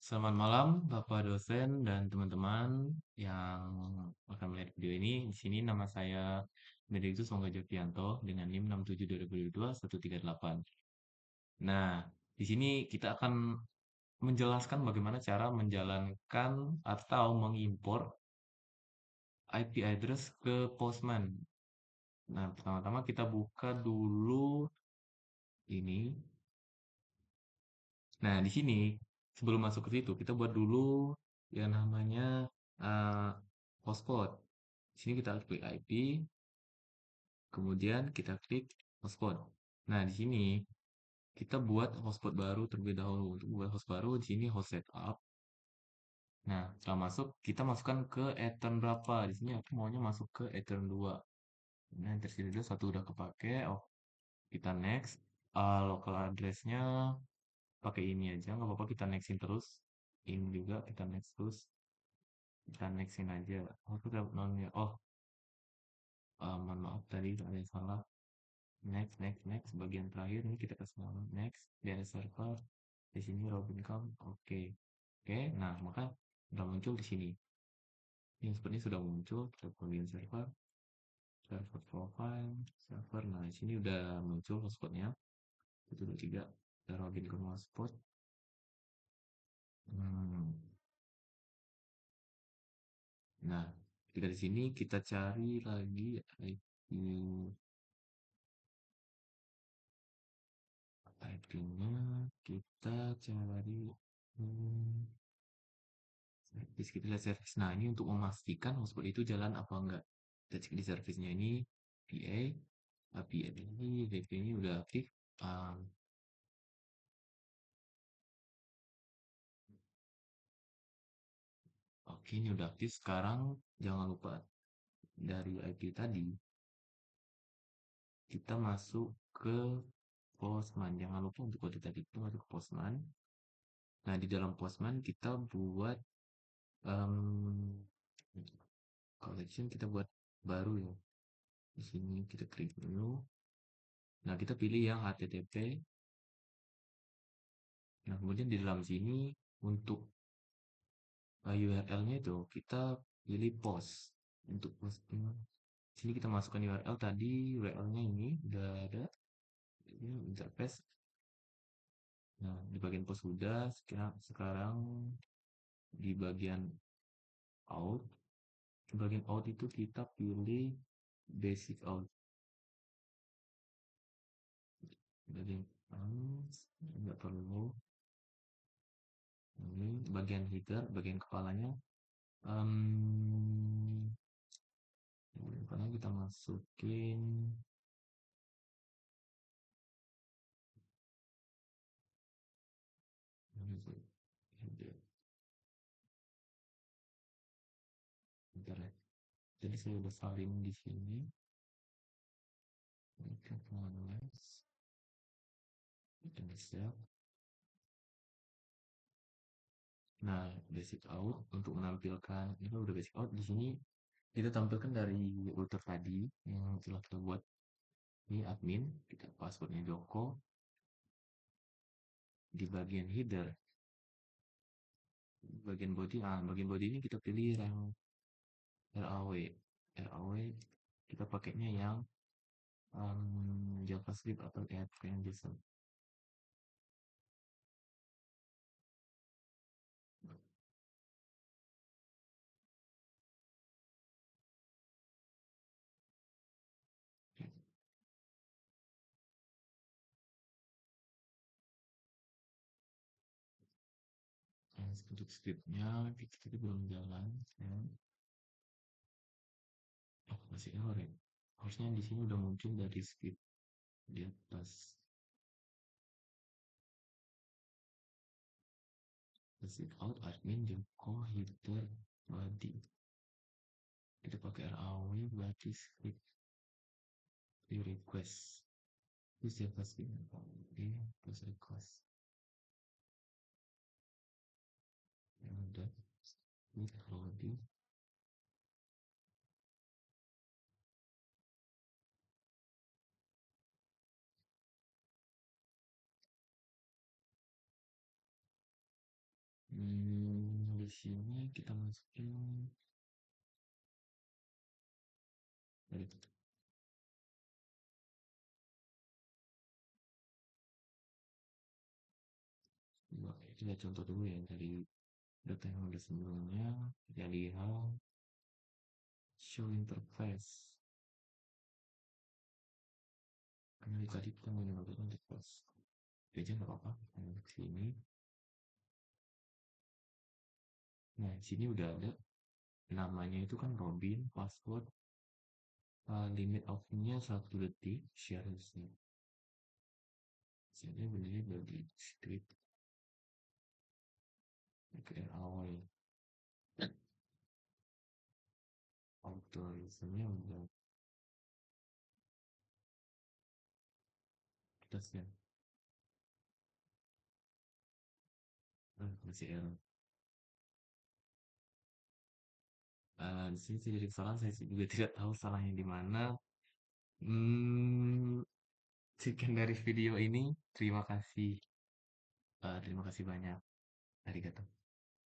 Selamat malam, Bapak dosen dan teman-teman yang akan melihat video ini. Di sini nama saya Benediktus Mangga Jokianto dengan NIM 672022-138. Nah, di sini kita akan menjelaskan bagaimana cara menjalankan atau mengimpor IP address ke Postman. Nah, pertama-tama kita buka dulu ini. Nah, di sini sebelum masuk ke situ kita buat dulu yang namanya eh, hotspot. Di sini kita klik IP, kemudian kita klik hotspot. Nah, di sini kita buat hotspot baru terlebih dahulu. Untuk buat host baru di sini host setup. Nah, setelah masuk kita masukkan ke Ethernet berapa. Di sini aku maunya masuk ke Ethernet 2. Nah, tersisa satu udah kepake. Oh, kita next. Local address-nya pakai ini aja, nggak apa-apa, kita nextin terus. Ini juga kita next terus, kita nextin aja. Oh, kita nonnya, oh, mohon maaf tadi ada yang salah. Next, next, next, bagian terakhir ini kita kasih nama next. Di ada server, di sini Robincom. Oke, oke. Nah, maka udah muncul di sini. Ini sepertinya sudah muncul. Kita bagian server, server profile, server. Nah, di sini udah muncul hotspotnya. Itu udah tiga. Ada Robincom hotspot. Hmm. Nah, ketika di sini kita cari lagi IP-nya, kita cari hmm, service, kita lihat service. Nah, ini untuk memastikan hotspot itu jalan apa enggak. Kita cek di service-nya ini PA, API ini, VPN ini udah aktif. Um, oke, ini udah aktif. Sekarang jangan lupa dari IP tadi kita masuk ke Postman. Jangan lupa untuk kode tadi itu masuk ke Postman. Nah, di dalam Postman kita buat um, collection, kita buat baru ya. Di sini kita klik dulu. Nah, kita pilih yang HTTP. Nah, kemudian di dalam sini untuk URL-nya itu kita pilih post. Untuk posting. Sini kita masukkan URL tadi, URL-nya ini udah ada. Ini interface. Nah, di bagian post sudah. Sekarang di bagian out. Di bagian out itu kita pilih basic out. Bagian nggak perlu. Ini bagian header, bagian kepalanya. Karena kita masukin header. Bentar ya. Jadi saya udah salin di sini. Kita finalize. Kita siap. Nah, basic out untuk menampilkan ini udah basic out di sini kita tampilkan dari router tadi yang telah kita buat. Ini admin, kita passwordnya Joko. Di bagian header, bagian body ini kita pilih yang RAW. RAW kita pakainya yang JavaScript atau AdFrame JSON. Untuk scriptnya kita belum jalan ya. Oh, masih error ya. Harusnya di sini udah muncul dari script di atas. Basic out admin Joko header body. Kita pakai RAW berarti script request. Terus JavaScript plus request. Yang udah with loading. Di sini kita masukin dari kita contoh dulu ya dari data yang udah sebelumnya. Kita lihat show interface. Karena tadi kita mau menggunakan interface. Itu aja nggak apa-apa. Ke sini. Nah, di sini udah ada namanya itu kan Robin, password, limit of-nya 1 detik, share receipt. Jadi benernya bagi script dari awal ya. Autorismnya udah kita share. Masih error. Di sini tidak kesalahan, saya juga tidak tahu salahnya di mana. Hmm, Sekian dari video ini. Terima kasih. Terima kasih banyak. Arigato.